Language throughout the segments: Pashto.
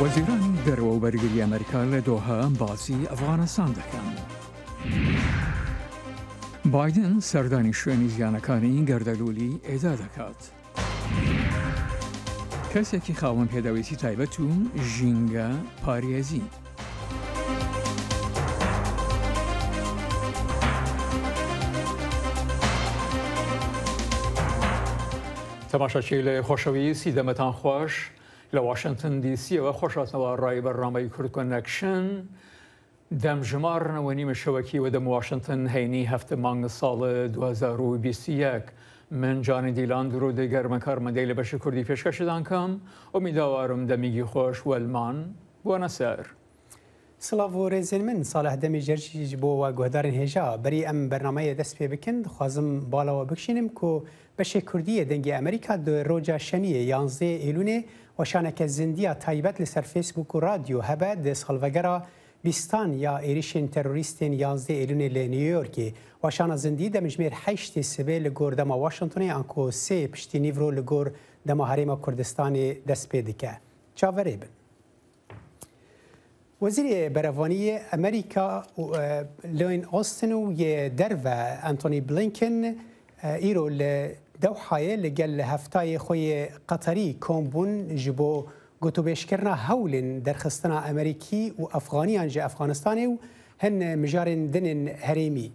وەزیرانی دەرەوە و بەرگری ئەمریکا لە دۆها باسی ئەفغانستان دەکەن. بایدن سەردانی شوێنی زیانەکانی گەردەلوولی ئێدا دەکات. کەسێکی خاوەن پێداویستی تایبەت و ژینگە پارێزی. تەماشاچی لە خۆشەویستی دەمەتان خۆش لە واشنگتن دیسیەوە خۆشاتەوە ڕای بەرنامەی کورد کۆنەکشن دەمژمارنەوە نیمە شەوەکی و دەم واشنگتن هەینی هەفتە مانگە ساڵە 2021 من جانی دیلان درۆ دەگەرمە کارمەندەی لە بەشی کوردی پێشکەشدان کەم ئومیداوارم دەمیگی خۆش وەلمان بۆنە سەر. سلااو و رێزین من ساڵح دەمی ژەرجی بۆ وە گۆدارن هێژا بەری ئەم بەرنمەیە دەست پێ بکەن دخوازم باڵەوە بکشینم کۆ بەشێ کوردیە دەنگی ئەمریکا ڕۆژە شەمیە 11 ئیلونێ وەشانەکە زیندیە تایبەت لەسەر فیسبوک و رادیۆ هەبە دەسخەڵڤەگەرە بیستان یا ئێریشین تەروریستین 11 ئیلونێ لە نیویۆرکی وەشانە زیندی دەمژمێر 8 سبێ لە گۆر دەما واشنگتنی ئەنکۆ سێ پشتی نیڤرۆ لە گۆر دەما هەرێمە کوردستانی دەست پێ دکە چاوەرێ بن. وزیر بەرەڤانی ئەمریکا لۆین ئۆستن و دەرڤە ئەنتۆنی بلینکن ئیرۆ لە دەوحایە لەگەل لە هەفتای خۆی قەتەری کۆمبوون ji بۆ گوتوبێشکردنا هەولên دەرخستنا ئەمریکی و ئەفغانیان ji ئەفغانستانê و hin mijarên dinên herêmî.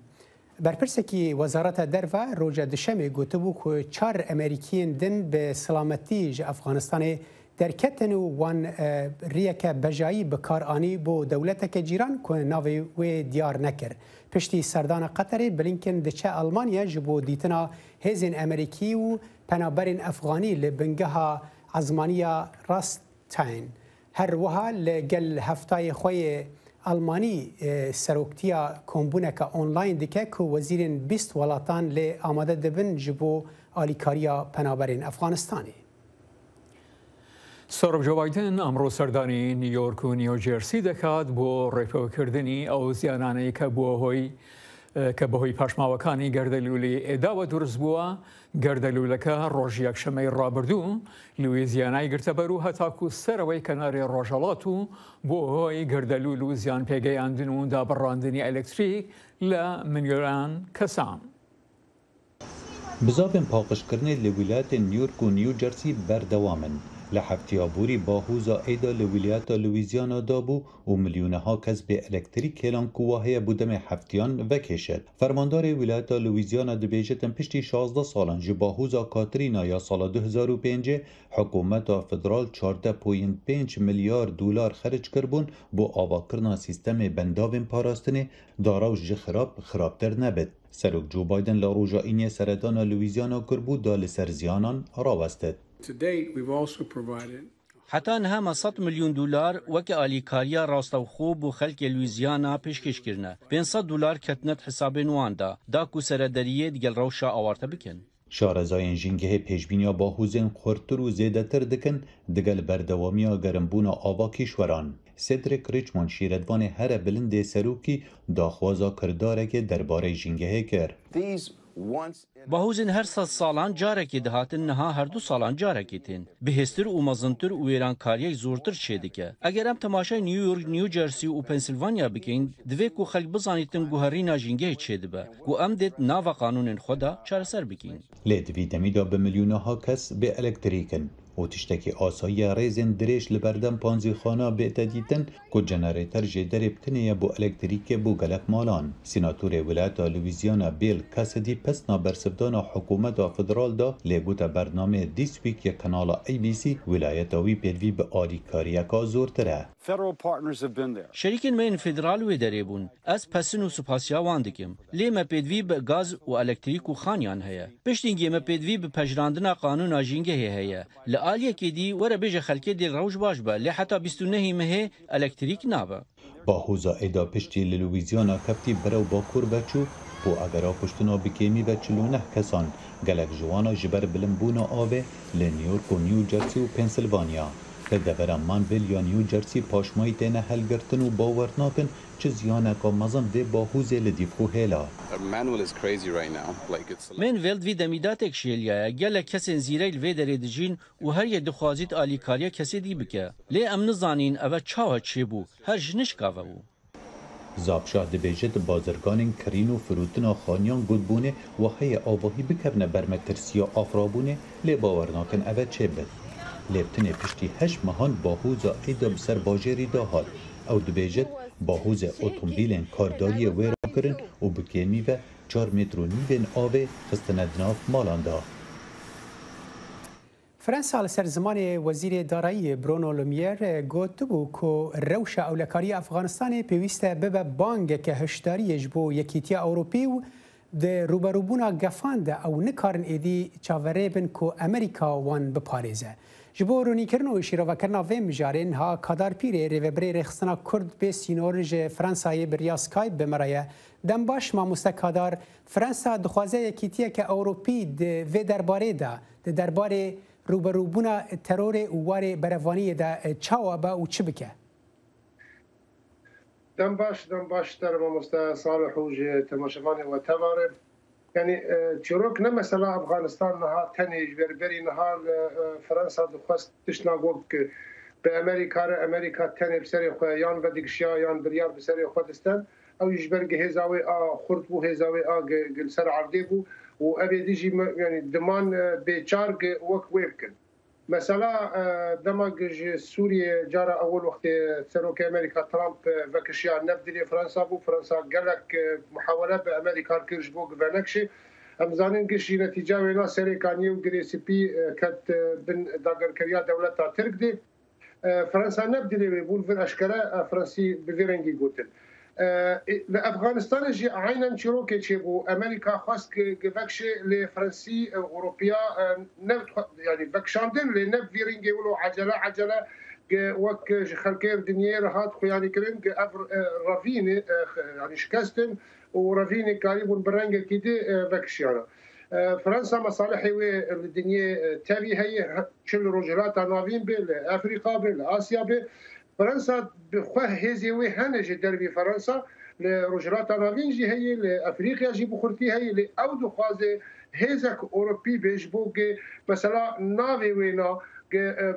Berpirsekî Wezareta Derve roja dişemê gotibû ku 4 Emerîkiyên din bi silametî ji Efganistanê derketin û wan riyeke bejayî bi kar anî bo dewleteke cîran ku navê wê diyar nekir. Piştî serdana Qeterê Blinken diçe Almanya ji bo dîtina hêzên Emerîkî û penaberên Efganî li bingeha ezmaniya Rastein. Her wiha li gel heftayê xwe Almanî seroktiya kombûneka online dike ku wezîrên 20 welatan lê amade dibin ji bo alîkariya penaberên Efganistanê. سۆرب جو بایدن ئەمڕۆ سەردانی نیویۆرک و نیوجێرسی دەکات بۆ ڕێپەوەکردنی ئەو زیانانەی کە بەهۆی پاشماوەکانی گەردەلوولی ئێداوە دروست بووە گەردەلوولەکە ڕۆژی یەکشەمەی ڕابردوو لوێزیانای گرتەبەر و هەتاکو سەرەوەی کەناری ڕۆژهەڵات و بۆ هۆی گەردەلوول و زیان پێگەیاندن و دابڕاندنی ئەلکتریک لە ملیۆنان کەسان. بزابên paqijkirinê li wilayetên Newyork û New Jersey berdewam in. Li heftiyabûrî bahuza êda li wilayeta Louisiana dabû û milyûneha kes bê elektrîk hêlan ku wa heye bû demê heftiyan vekêşet. Fermandarê wilayeta Louisiana dibêje tin piştî 16 salan ji bahuza Katrîna ya sala 2005 hikûmeta federal 14.5 milyar dolar xerc kirbûn bo avakirina sîstemê bendavên parastinê daraw ji xirabtir nebit. Serok Joe Biden li roja îniyê seredana Louisiana kirbû da li ser ziyanan rawestet. حتا نها 100 ملیون دلار وک آلیکاریا راستوخو بو خلک لویزیانا پیشکش کرنه 500 دلار کتنت حسابین واندا دا کو سردریه دیگل روشا آوارته بکن. شارەزایên jîngehê pêşbîniya bahûzên xurtir û zêdetir dikin digel berdewamiya gerimbûna ava kîşweran. Cedric Richmond şîretvanê here bilindê serokî daxwaza kirdarekê derbarê jîngehê kir. باهوزن هر 100 سالان جارکی دهاتن نها هر 2 سالان جارکی تین بهستر و مزنتر و ایران کاریای زورتر شدیکه اگر هم تماشای نیویورک نیوجرسی و پنسیلوانیا بکین دوی کو خلق بزانیتن گوهرینا جینگه چدبه کو ام دت ناو قانون خدا چارەسەر بکین لێدوی دەمیدا بە میلیۆنەها کەس بێ ئەلکتریکن و تشتێکی ئاساییە ڕێزên درێژ li berdem panzîxana bête dîtin ku jenerêter jê derê bitiniye bo elektrîkê bû gelek malan. Sînatorê wilayeta Louisiana Bill Cassidy pesna bersivdana hikûmeta federal da lê gote bernameyê This Week ya kanala ABC wilayeta wî pêdivî bi alîkariyeka zortir e. شریکین من فدرال و دری بون از پسن و سپاسیا وان دکم لی ما پدوی به گاز و الکتریک و خانیان هیا پشتینگی ما پدوی به پجراندنا قانون آجینگه هیا لآلیه که دی وره بیج خلکه دی روش باش با لی حتی 29 مه الکتریک نابه باهوزا ایدا پشتی لویزیانا کفتی برو باکور بچو بو اگرا پشتنا بکیمی و 49 کسان گلک جوانا جبر بلنبونا آوه لی نیویورک و نیو جرسی و پنسیلوانیا. پردەبەرە مانڤیل یا نیو جەرسی پاشمایی تێنە هەلگرتن و باوەڕ ناکەن چ زیانێکا مەزن vê bahûzê li dîvxû hêla. Manuel vî demîdatek şêliyaye gelek kesên zîrek li vê derê dijîn û her yek dixwazît alîkariya kesê dî bike. Lê em nizanîn ev çawa çêbû, her ji nişka ve bû. Zabşah dibêje di bazirganên kirîn û firûtina xaniyan gotbûnê û heye avahî bikevne bermetirsiya afrabûnê lê bawer nakin ev çê bin. Lêvtinê piştî 8 mehan bahûza êda bi ser bajêrî da hat. Ew dibêjit bahûzê otomobîlên kardariyê wê rakirin û bi kêmî ve 4 metro nîvên avê xistine di nav malan da. فرانسا لسر زمان وزیر دارایی برونو لومیر گوت بو که روش اولکاری افغانستان پیوسته ببه بانگ که هشداری جبو یکیتیا اوروپی و ده روبروبونا گفاند او نکارن ایدی چاوره بن که امریکا وان بپاريزه. جبو رونی کرن و شیراوه کرنا و مجارین ها کادار پیره ریوبری رخصنا کرد به سینورج فرانسای بریا سکایپ بمرایه دم باش ما مستکادار فرانسا دخوازه یکیتیا که اوروپی ده و درباره ده درباره روبروبونا ترور و وار بروانی دا چاوا با و چی بکه؟ دم باش در ماموستا صالح وج تماشفاني وتبارب يعني تشروك نه مثلا افغانستان نها تنيج بربري نها فرنسا دخواست تشنا گوك به امریکا تنه بسری خو یان ودیگشیا یان بریار بسری خودستان او یجبرگ هزاوی خرد بو هزاوی گل سر عرضی بو و ابي ديجي يعني دمان بيچارج وك ويبكن مثلا دمج سوريا جرى اول وقت سروك امريكا ترامب فكشيا نبدلي فرنسا بو فرنسا قالك محاوله بامريكا كرج بو بنكشي امزانين قشي نتيجه وينا سري كانيو جريسي بي كت بن داغر كريا دولتها ترك دي فرنسا نبدلي بول في اشكال فرنسي بفيرنجي قوتل لافغانستان جي عينا شروكي تشيبو امريكا خاص كفكشي لفرنسي اوروبيا يعني بكشاندن لنب فيرينجي ولو عجله وك خلكير دنيا هات خوياني كريم رافيني يعني شكستن ورافيني قريب برنج كده بكشيانا فرنسا مصالحي الدنيا تابي هي كل رجلات نافين بافريقيا باسيا فرنسا بخواه هزي وي هنجي دربي فرنسا لرجلات نافين جي هي لافريقيا جي بخورتي هي لاودو خوازي هزك اوروبي بيجبوك مثلا نافي وينا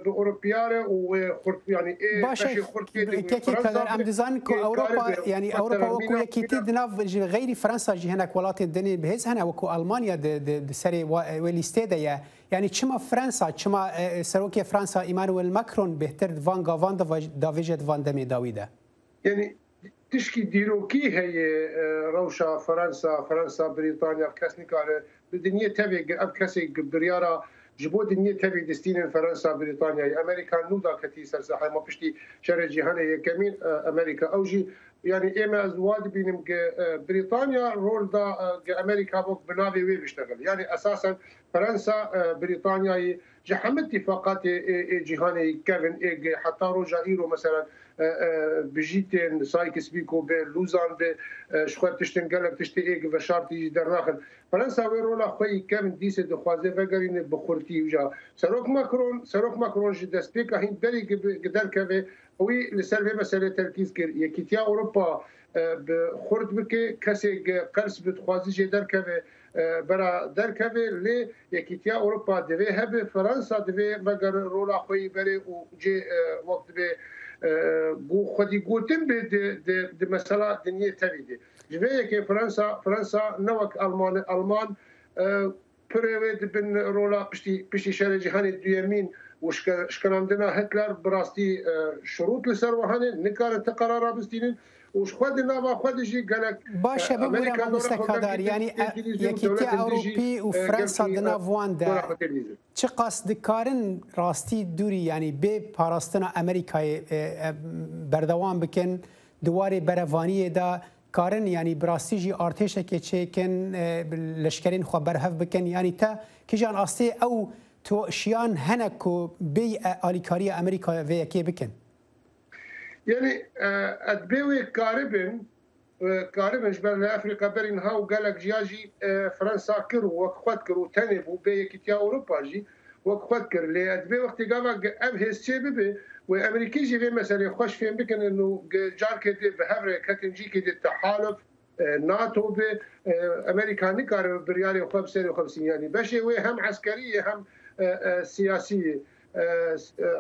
باوروبياره وخرط يعني باشه كيكي كذا ام ديزاين كو اوروبا يعني اوروبا وكو يكيتي دناف غير فرنسا جي هناك ولات الدنيا بهز هنا وكو المانيا د سري وليستيدا يعني چما فرنسا چما سروكي فرنسا ايمانويل ماكرون بهتر فان غافان دافيجت فان دمي داويدا يعني تشكي ديروكي هي روشا فرنسا بريطانيا كاسنيكار الدنيا تبي اب كاسي بريارا جبو دنيا تبي دستين فرنسا بريطانيا امريكا نودا كتي سرساحه ما بشتي شر جهان يكمين امريكا اوجي يعني اما ازواد بينم بريطانيا رول دا امريكا بوك بنافي وي بيشتغل يعني اساسا فرنسا بريطانيا جحم اتفاقات جهان كيفن حتى روجا ايرو مثلا بجيتين سايكس بيكو بلوزان بشخوات تشتن قلب تشتي ايق وشارتي درناخن فرنسا ويرولا خوي كم ديسه دخوازه فغرين بخورتي وجا سروك ماكرون جدسبيك هين دري قدر كبه وي لسر مساله تركيز كر يكيتيا اوروبا بخورت بك كسي قرص بتخوازي جدر كبه برا دركبه ل يكيتيا اوروبا دبي هب فرنسا دبي مگر رولا خوي بري وجي وقت به خودی گوتن به د مثلا دنیا تبیده جویه که فرانسا نوک آلمان پروید بن رولا پشتی شهر جهان دویمین و شکراندنا هتلر براستی شروط لسر وهانه نکار تقرار بستینن وش خود نوا خود جي قالك باشه ببورم مستقدار يعني يكيتي اوروبي وفرنسا دنا فواندا چه قصد کارن راستی دوری يعني به پاراستنا امریکای بردوام بکن دواره بروانی دا کارن يعني براستی جي ارتش که چکن لشکرین خو برهف بکن يعني تا کجان استی او تو شیان هنکو بی آلیکاری امریکا و یکی بکن يعني ادبيوي كاربن جبل افريقيا برين هاو قالك جياجي فرنسا كرو وخوات كرو تاني بو بيكيتيا اوروبا جي وفكر لي ادبي وقت قام ام هيستي ببي وامريكي جي في مساله خوش فين بكن انه جار كده بهبره كتنجي كده التحالف ناتو ب امريكاني كار بريالي وخب 56 يعني باش هو هم عسكريه هم سياسيه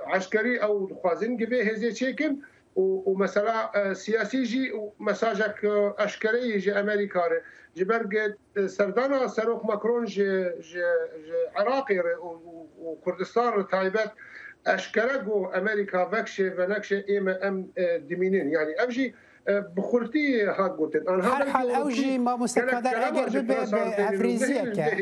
عسكري او خوازن جبه هزي تشيكن ومساله سياسي جي ومساجك اشكري جي امريكا جبرق سردانا صاروخ ماكرون جي عراقي وكردستان تايبات اشكرقو امريكا فكشه فنكشه ايما ام دمينين يعني ابجي بخورتي هاقوتن هر حال اوجي ما مستقدر اگر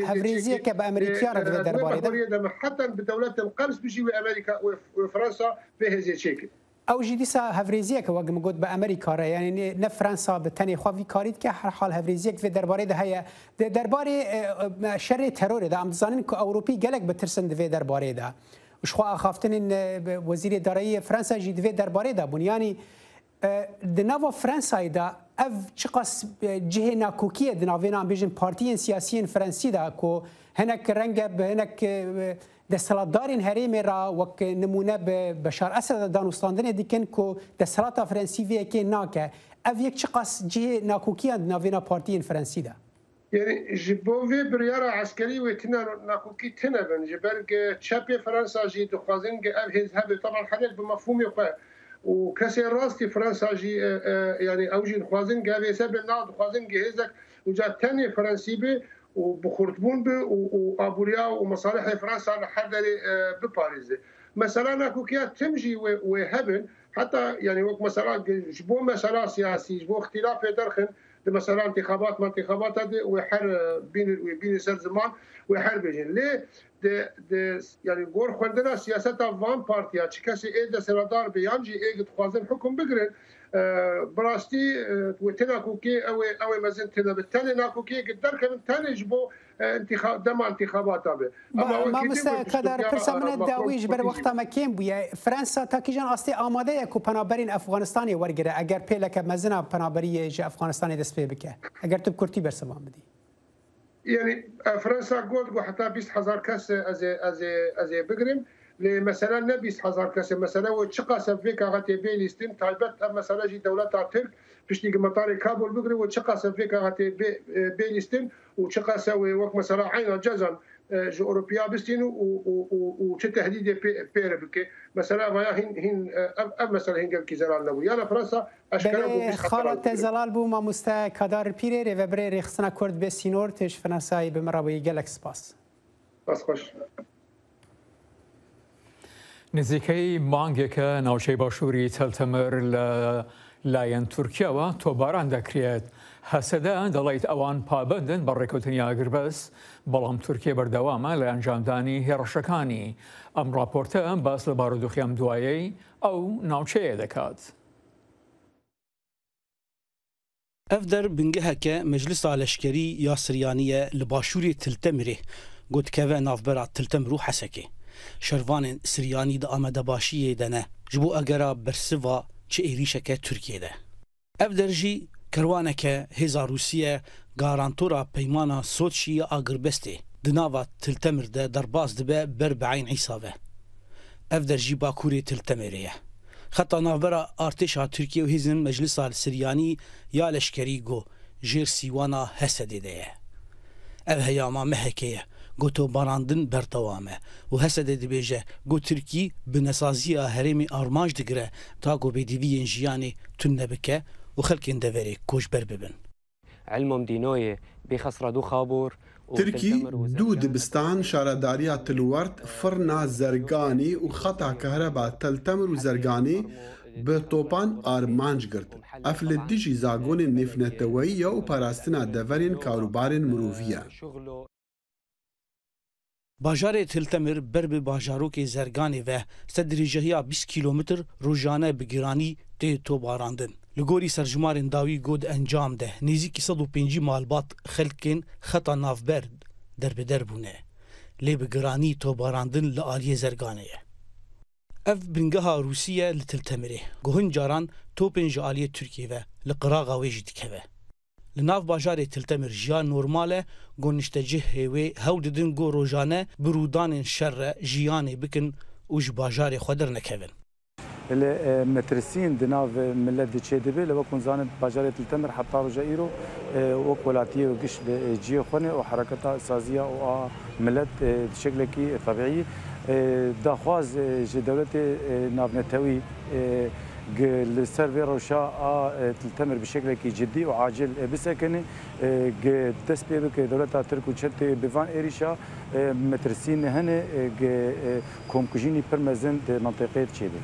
هفريزيك بامريكا رد درباري حتى بدولات القرص بيجي امريكا وفرنسا في هذه الشكل او جي دیسا هفريزيك وقت موجود بامريكا يعني نه فرنسا بتني خوافي كاريد که هر حال هفريزيك في درباري ده هي درباري شر ترور ده ام زانن کو اوروبي گلک بترسن ده درباري ده وش خو اخافتن ان وزير دارایی فرنسا جي ده درباري ده بنياني دناوا فرنسا دا اف چقاس جهه ناکوکیه دناوینا بیجن پارتیین سیاسیین فرنسی دا کو هناك رنگ هناك دستلاتدارین هریم را وک نمونه بشار اسد دانوستاندن دیکن کو دستلات فرنسی وی که ناکه اف یک چقاس جهه ناکوکیه دناوینا پارتیین فرنسی دا يعني جبوفي بريارة عسكري وتنا ناكوكي تنا بن جبرق تشابي فرنسا جي دخوازن اف هذا طبعا حدث بمفهوم يقع وكسي راستي فرنسا جي يعني اوجي خوازن قاوي سبب ناد خوازن جهزك وجات تاني فرنسي بي وبخورتبون بي وابوريا ومصالح فرنسا لحدري بباريس مثلا ناكوكيات تمجي وهبن حتى يعني وقت مثلا جبو مسألة سياسي جبو اختلاف درخن مثلا انتخابات ما انتخابات هذه ويحر بين سر زمان ويحر بيجين ليه يعني غور خوندنا سياسه وان بارتيا تشكاسي ايدا سردار بيانجي ايد خوازن حكم بقرن براستي وتناكوكي او مازنتنا بالتالي ناكوكي قدر كم تاني جبو انتخاب دم انتخابات به ما مستقدر پرسا من داویج بر وقت ما کیم بویا فرانسا تاکیجان اصلی آماده یک پنابرین افغانستانی ورگره اگر پیلک مزنا پنابری ج افغانستانی دست پی بکه اگر تو کرتی برسوام بدی يعني فرنسا قلت حتى 20000 كاس از بقرم مثلا نبي 20000 كاس مثلا وتشقى سفيكا غاتي بيليستين تايبت مثلا جي دولات ترك بشتي مطار كابول بقري وتشقى سفيكا غاتي بيليستين وتشقى سوي وقت مثلا عين جزم جو اوروبيا بستين وتهديد بيربك مثلا هين مثلا هين قال كيزرال نبو انا فرنسا اشكال خالد زلال بو ما مستقدر بيري ريفبري رخصنا كرد بسينور تش فرنساي بمرابي جالكس باس بس خوش نزیکەی مانگێکە ناوچەی باشووری تەلتەمەر لە لایەن تورکیاوە تۆباران دەکرێت هەسەدا دەڵێیت ئەوان پابندن بە ڕێکەوتنی ئاگربەست بەڵام تورکیا بەردەوامە لە ئەنجامدانی هێرشەکانی ئەم راپۆرتە باس لە بارودۆخی ئەم دوایەی ئەو ناوچەیە دەکات. ev der bingeheke Meclisa Leşkerî ya Siryaniyê li başûrê Tiltemirê gotkeve navbera Tiltemirû Hesekê. Şervanên Siryanî di Amedebaşiyê de ne ji bo egera bersiva çi êrişeke Tirkiyeyê. Ev der jî kerwaneke hêza Rûsîye garantora peymana Soçî Agirbestê di nava Tiltemir de derbas dibe ber bi Eyn Îsa ve. Ev der jî Bakurê Tiltemirê ye. Xeta navbera artêşa Tirkiye û hêzên Meclisa Siryanî ya Leşkerî got jêr sîwana Hesedê de ye. Ev heyama mehekê ye. Goto barandin berdewam e û Hesedê dibêje got Tirkî bi nesaziya herêmê armanj digire ta ku bêdîviyên jiyanê tune nebike û xelkên deverê koçber bibin. Elmam dînoyê bêxesra dû xabor Tirkî dû dibistan şaredariya Tilwert firna Zerganî û xeta kehreba Teltemer û Zerganî bi topan armanj girtin. Ev li dijî zagonên nêfneteweyî û parastina deverên karûbarên mirovî ye. Bajarê Tiltemir ber bi bajarokê Zerganê ve sedrîjehiya 20 kîlometr rojane bi giranî tê tobarandin. Li gorî serjimarên dawî got encam de nêzîkî 105 malbat xelkên xeta navber derbeder bûne. Lê bi giranî tobarandin li aliyê Zerganê ye. Ev bingeha Rûsîye li Tiltemirê. Guhin caran topên ji aliyê Tirkiye ve li qiraxa wê jî dikeve. لناف باجارê Tiltemer jiyan normal e goniştecihê wê hewl didin got rojane bi rûdanên şer re jiyanê bikin û ji bajarê xwe dernekevin. مترسين دناف ملت دچيدبه لو كون زانت باجارة التمر حتى رجا ايرو وكولاتيه وقش جي خونه وحركتها اساسيه و ملت بشكل كي طبيعي داخواز جي دولت نافنتوي السيرفي روشا التمر بشكل كي جدي وعاجل بسكن دسبي بك دولت تركو تشت بفان اريشا مترسين هنا كومكجيني برمزن منطقه تشيدبه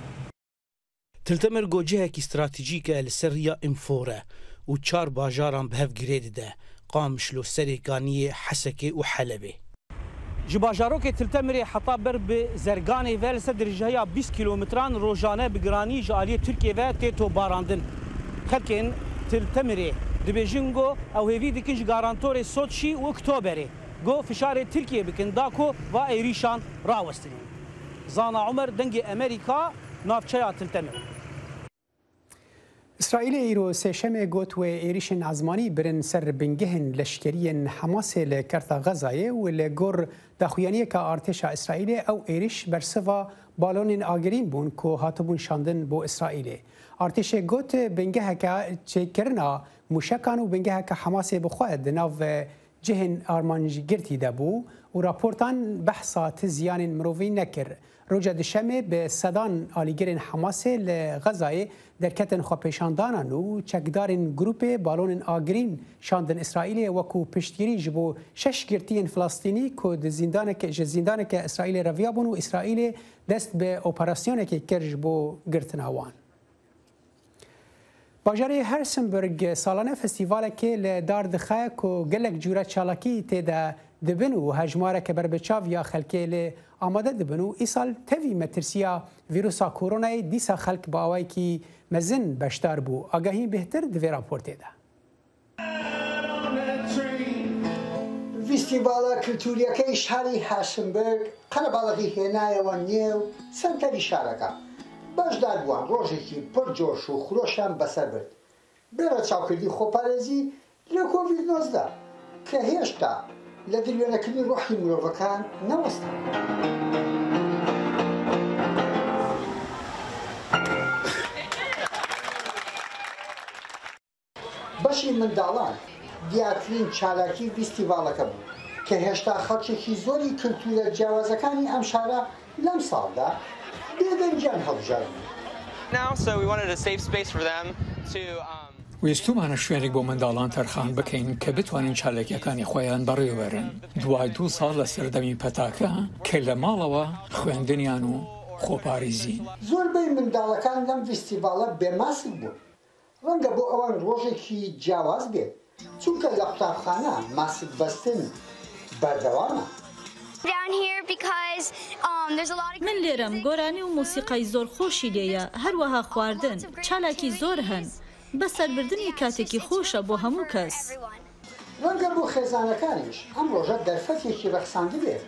Tiltemer gocehekî stratejîk e li ser riya Infore û çar bajaran bi hev girê dide Qamişlo, Serê Kaniyê, Hesekê û Helebê. Ji bajarokê Tiltemerê heta ber bi Zerganê ve li ser derîjeya 20 kilometran rojane bi giranî ji aliyê Tirkiye ve tê tobarandin. Xelkên Tiltemerê dibêjin got ew hêvî dikin ji garantorê Soçî û Oktoberê got fişarê Tirkiye bikin dako va êrîşan rawestinîn. Zana Umer dengê Amerîka navçeya Tiltemer. İsrail îro sêşemê got wê êrişên ezmanî birin ser bingehên leşkeriyên Hamasê li Kerta Xezayê û li gor daxuyaniyeka artêşa İsraîlê ew êriş bersiva balonên agirîn bûn ku hatibûn şandin bo İsraîlê. Artêşê got bingeheka çêkirina mûşekan û bingeheka Hamasê bixwe di nav cihên armancgirtî de bû û raportan behsa ti ziyanên mirovî nekir. Roja dişemê bi sedan alîgerên Hamasê li Xezayê derketin xwepêşandanan û çekdarên grûpê balonên agirîn şandin İsraîlê wekû piştgirî ji bo 6 girtiyên Filastînî ku ji zîndaneke İsraîlê reviya bûn û İsraîlê dest bi operasyonekê kir ji bo girtina wan. Bajarê Harrisonburg salane festîvalekê li dar dixe ku gelek cûra çalakî têde dibin û hejmareke berbiçaviya xelkê lê amade dibin û îsal tevî metirsiya vîrusa koronayê dîsa xelk bi awayekî mezin beşdar bû. Agahîn bêhtir di vê raportê de. Festîvala Kulturiyekê şerî Harrisonburg qelebalixî hênayewan nêw senterî şareka. Beşdar bûwan rojekî pir coş û xweşan beser birt. Bêra çavkirdî xweparêzî li Covid-19 ke hêşta li dilwênekirinî rohî mirovakan newestan. Beşî mindalan diyarkirin çalakî festîvaleke bû ke hêşta xelkekî zorî kultûra cewazekânî em şara lem sal de bêdencan hewjarin. ویستومانە شوێنێک بۆ منداڵان تەرخان بکەین کە بتوانین چالێکیەکانی خۆیان بەڕێوەبەرن. دوای 2 ساڵ لە سەردەمی پەتاکە کە لە ماڵەوە خوێندنیان و خۆپارێزی. زۆربەی منداڵەکان لەم فستیڤالە بێماسک بوون. ڕەنگە بۆ ئەوان ڕۆژێکی جیاواز بێت چونکە لە قوتابخانە ماسک بەستن بەردەوامە. من لێرەم گۆرانی و موسیقای زۆر خۆشی لێیە هەروەها خواردن چالاکی زۆر هەن بەسەربردنی کاتێکی خۆشە بۆ هەموو کەس. ڕەنگە بۆ خێزانەکانیش ئەم ڕۆژە دەرفەتێکی ڕەخساندی بێت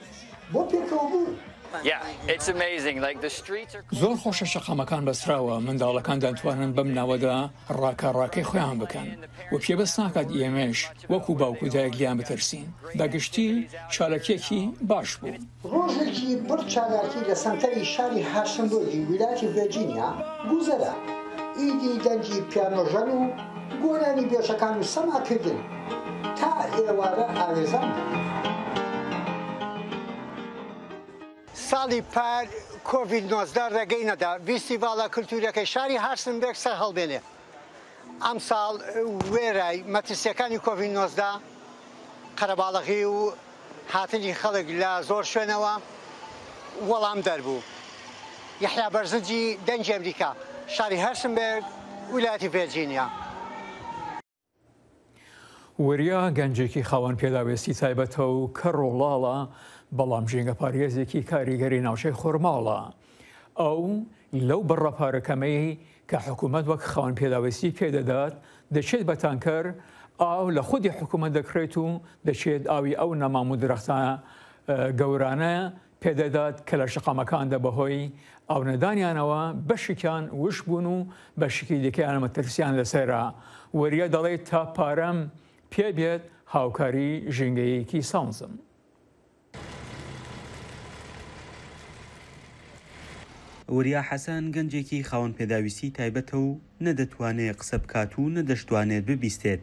بۆ پێکەوە بوون. زۆر خۆشە شەقامەکان بەسراوە منداڵەکان دەتوانن بەم ناوەدا ڕاکەڕاکەی خۆیان بکەن و پێبەست ناکات ئێمەش وەکو باوکو دایکیان بترسین داگشتی چالەکێکی باش بوو. ڕۆژێکی بڕ چالاکی لە سنتەری شاری هارسنبورگی ویلایەتی ڤێرجینیا گوزەرە ئیدی دەنجی پیانۆژەن و گۆرانی بێژەکان و سەماکردن تا ئێوارە ئاوێزان ساڵی پار کۆڤید-19 ڕێگەی نەدا فستیڤالە کولتوریەکەی شاری هارسنبرگ سەر هەڵبێنێ. ئەم ساڵ وێرای مەترسیەکانی کۆڤید-19 قەرەباڵغی و هاتنی خەڵک لە زۆر شوێنەوە وەڵام دەربوو. یحیا بەرزنجی دەنجی ئەمریکا شاری هارسنبرگ ویلایەتی ڤێرجینیا. وەریا گەنجێکی خاوەن پێداوێستی تایبەتە و کە ڕۆڵاڵە بەڵام ژینگە پارێزێکی کاریگەری ناوچەی خۆرماڵە. ئەو لەو بڕەپارەکەمەی کە حکوومەت وەک خاوەن پێداوێستی پێدەدات دەچێت بە تانکەر ئاو لە خودی حکوومەت دەکرێت و دەچێت ئاوی ئەو نەمام و درەختە گەورانە پێدەدات کە لە شقامەکاندا بەهۆی ئاونەدانیانەوە بەشێکیان وش بوون و بەشکی دیکەیان مەترسیان لەسەرە. وەریە دەڵێت تا پارەم پێ بێت هاوکاری ژینگەیەکی ساوزم. وریا حەسەن گەنجێکی خاوەن پێداویستی تایبەتە و نەدەتوانێت قسە بکات و نەدەشتوانێت ببیستێت.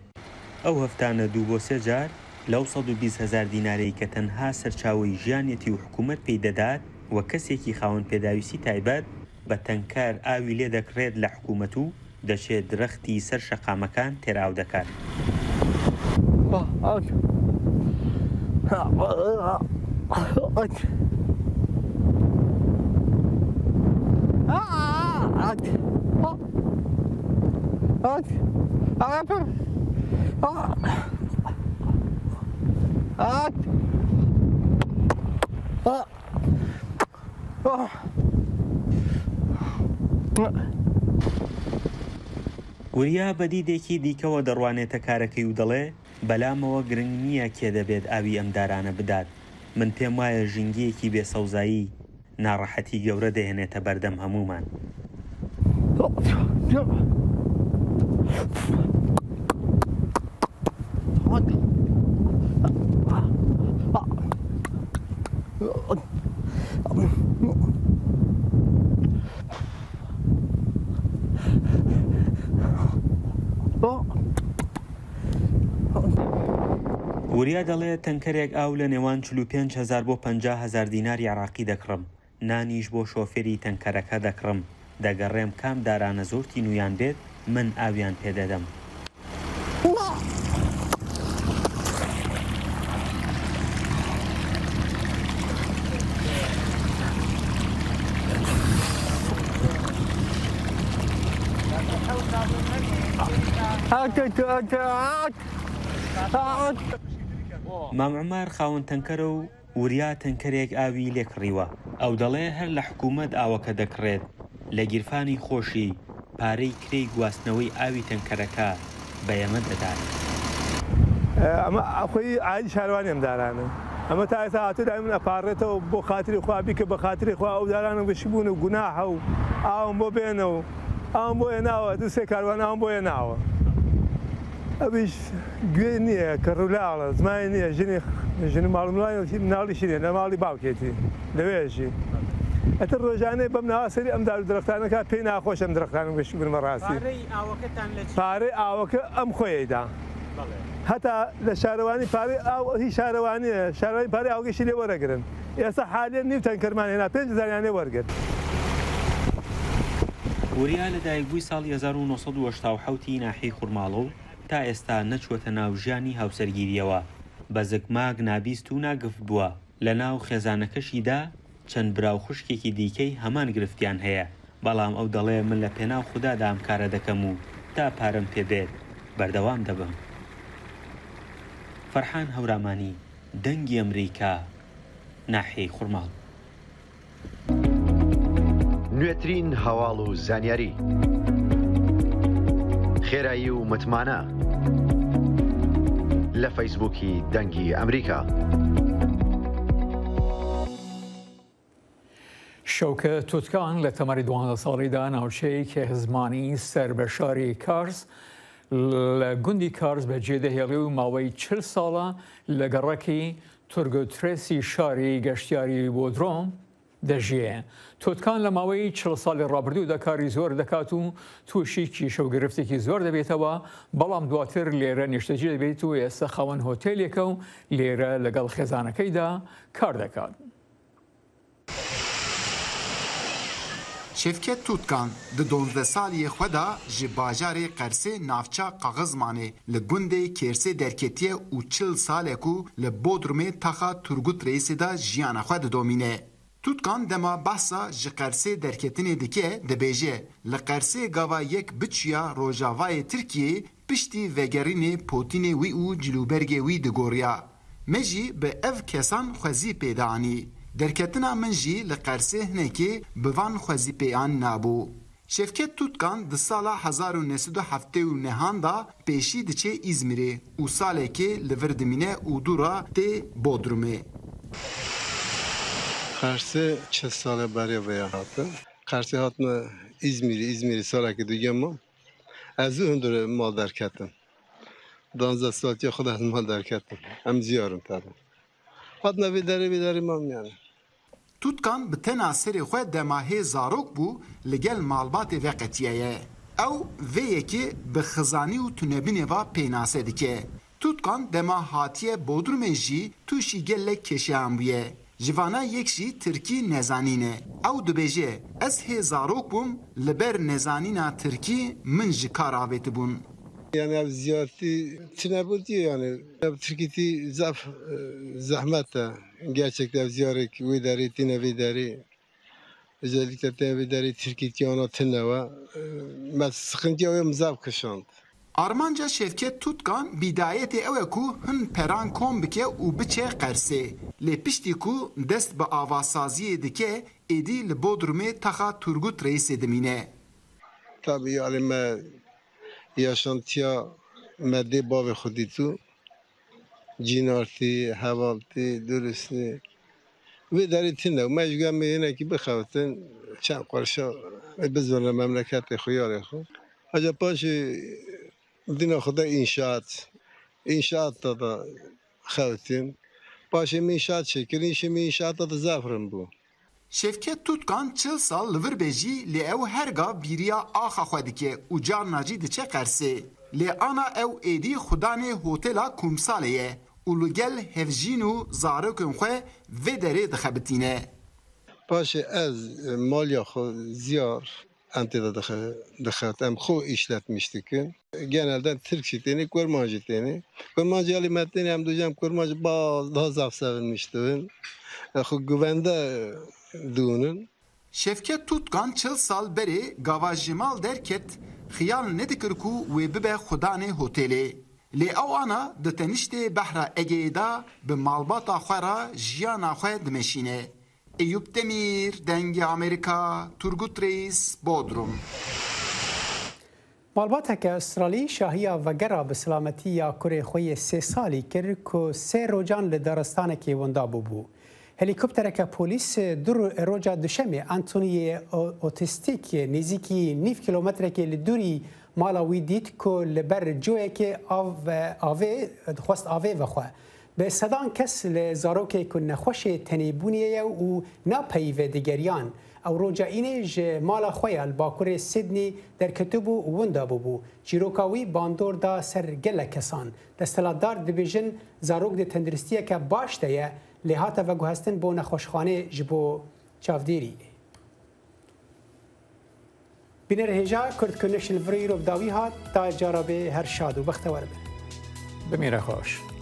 ئەو هەفتانە 2 بۆ 3 جار لەو 120,000 دینارەی کە تەنها سەرچاوی ژیانێتی و حکوومەت پێی دەدات وە کەسێکی خاوەن پێداویستی تایبەت بە تەنکار ئاوی لێ دەکرێت لە حکوومەت و دەچێت درەختی سەر شەقامەکان تێراو دەکات. وریا بە دیدێکی دیکەوە دەڕوانێتە کارەکەی و دەڵێ بەلامەوە گرنگ نییە کێ دەبێت ئاوی ئەم دارانە بدات. من پێم وایە ژینگەیەکی بێسەوزایی ناڕەحەتی گەورە دەهێنێتە بەردەم هەمومان. وریا دەڵێت تەنکەرێک ئاو لە نێوان 45,000 بۆ 50,000 دیناری عراقی دەکڕم. نانیش بۆ شۆفێری تەنکەرەکە دەکڕم. دەگەڕێم کام دارانە زۆرتی نویان بێت من ئاویان پێدەدەم. مام عومار خاوەن تەنکەرە و وریا تەنکەرێک ئاوی لێکڕیوە. ئەو دەڵێ هەر لە حکوومەت ئاوەکە دەکڕێت لە گیرفانی خۆشی پارەی کرێی گواستنەوەی ئاوی تەنکەرەکە بە ئێمە دەدات. ئەمە ئەخۆی عادی شارەوانی ئەم دارانە. ئەمە تا ئێستا هاتوودا من ئەپارڕێتەوە بۆ خاتری خوا بیکە بە خاتری خوا ئەو دارانە گشتی بوون و گوناحە و ئاوم بۆ بێنە و ئاوم بۆ هێناوە 2-3 کاروان ئاوم بۆ هێناوە. ئەویش گوێ نییە کە ڕوولاڵە زمانی نییە ژنی ماڵمڵای مناڵی شیرێن لە ماڵی باوکێتی لەوێژی ئەتر ڕۆژانەی بەم ناواسەری ئەم دار و درەختانەکە پێی ناخۆش ئەم درەختانم گەشتی بنمە ڕاستی پارەی ئاوەکە ئەم خۆیدا هەتا لە شارەوانی پارەی ئاو هی شارەوانیە شارەوانی پارەی ئاوگەشتی لێ وەرەگرن ئێستا حالێن نیو تەنکەرمان هێنا 5,000 لێ وەرگرت. وریا لە دایکبووی ساڵی 1970 ناحی خوڕماڵە و تا ئێستا نەچوەتە ناو ژیانی هاوسەرگیریەوە. بە زگماگ نابیست و ناگفت بووە. لە ناو خێزانەکەشیدا چەند براو خوشکێکی دیکەی هەمان گرفتیان هەیە. بەڵام ئەو دەڵێ من لە پێناو خوددادا ئەم کارە دەکەم و تا پارەم پێبێت بەردەوام دەبم. فەرحان هەورامانی دەنگی ئەمریکا ناحیەی خوڕماڵ. نوێترین هەواڵ و زانیاری خێرایی و متمانە لە فەیسبووکی دەنگی ئەمریکا. شەوکە تووتکان لە تەمەری 12 ساڵیدا ناوچەیەکی هزمانی سەر بە شاری کارز لە گوندی کارز بەجێدەهێڵی و ماوەی 40 ساڵە لە گەڕەکی تورگۆترێسی شاری گەشتیاری بۆدرۆم دەژیە. تووتکان لە ماوەی 40 ساڵی ڕابردوودا کاری زۆر دەکات و تووشی کیشە و گرفتێکی زۆر دەبێتەوە بەڵام دواتر لێرە نیشتەجی دەبێت و ئێستا خاوەن هۆتێلێکە و لێرە لەگەڵ خێزانەکەیدا کار دەکات. شێفکێت تووتکان di 12 saliyê xwe da ji bajarê Qersê navça Qaxizmanê li gundê Kêrsê derketiye û 40 salek û li Bodrumê taxa Turgut Reîsê da jiyana xwe didomîne. Tutkan dema behsa ji Qersê derketinê dike dibêje li Qersê gava yek biçûya Rojavayê Tirkiyeyê piştî vegerînê potînê wî û cilûbergê wî digoriya. Me jî bi ev kesan xwezî pêda anî. Derketina min jî li Qersê hinekê bi van xwezîpêyan nabû. Şevket Tutkan di sala 1979 da pêşî diçe İzmirê û salekê li vir dimîne û dûra tê Bodrumê. Qersê 40 sale beriya veya hatin. Qersê hatime İzmirî salekê digema. Ez û hundirê mal derketim. 12 ساعتی خود از مال درکتم ام زیارم تاده خود نوی داری مام yani. Tutkan bi tena serê xwe demahê zarok bû li gel malbatê veqetiyeye. Ew vê yekê bi xizanî û tunebinê va pênase dike. Tutkan dema hatiye Bodrumê jî tûşî gelek keşiyan bûye. Jivana yek jî Tirkî nezanîne. Ew dibêje ez hê zarok bûm li ber nezanîna Tirkî min ji kar avêtibûn. Yani ev ziyareti tinebut diyor yani. Ev Türkiye'yi zahmet de. Gerçekten ev ziyaret vidari, tinevidari. Özellikle tinevidari Türkiye'yi ona tineva. Ben sıkıntı o mzav kışand. Armanca Şevket Tutkan bidayetê ew e ku hin peran kom bike û biçe Qersê. Lê piştî ku dest bi avasaziyê dike êdî li Bodrumê taxa Turgut Reisê dimîne. Tabii yani me yaşantıya medde bavê xwedî tu cînartî, hevaltî, düristî vê derê tune me ji gel mêyînekî bixewitin çend qurşa bizîne memleketê xwe yarê xwe. Heca paşê dîna xwe de înşaat da xewitin. Paşê min înşaat çêkirin, îşê min înşaata da zefrin bû. Şevket Tutkan 40 sal li vir bêjî lê ew herga bîriya axa xwe dike û carna jî diçe Qersê. Lê ana ew êdî xudanê hotela Kumsalê ye û li gel hevjîn û zarokên xwe vê derê dixebitîne. Paşê ez malya xwe ziyar entê de dixebit em xwe îşletmiş dikin. Genelde Türk jî têne, Kurman jî têne. Kurman jî alî me têne em dû jem Kurman jî baz daha zav sevinmiş dibin. Xwe güvende dûnin. Şevket Tutkan 40 sal berê gava Jimal derket xiyal nedikir ku wê bibe xudanê hotelê. Lê ew ana di teniştê behra Egeyê da bi malbata xwe ra jiyana xwe dimeşîne. Eyüp Demir, Dengê Amerîka, Turgut Reis, Bodrum. Malbateke Astralî şahiya vegera bi silametiya kurê xwe yê 3 salî kir ku 3 rojan li daristanekê winda bûbû. Helîkoptereke polîs roja duşemê Antoniyê otîstîk nêzîkî 9 kilometrekê li dûrî mala wî dît ku li ber coyekê avê dixwast avê vexwe. Bi sedan kes li zarokê ku nexweşê tenêbûniyê ye û napeyivê digeriyan. Ew roja înê ji mala xwe ya li bakurê Sydney derketibû û winda bûbû. Çîroka wî bandor da ser gelek kesan. Destelatdar dibêjin zarok di tenduristiyeke baş de ye lê hate veguhestin bo nexweşxanê ji bo çavdêrî. Bînerhêja Kurdkirnê ji li vir îro bi dawî hat ta cara bê her şad û bextewar be. Bimîre xweş.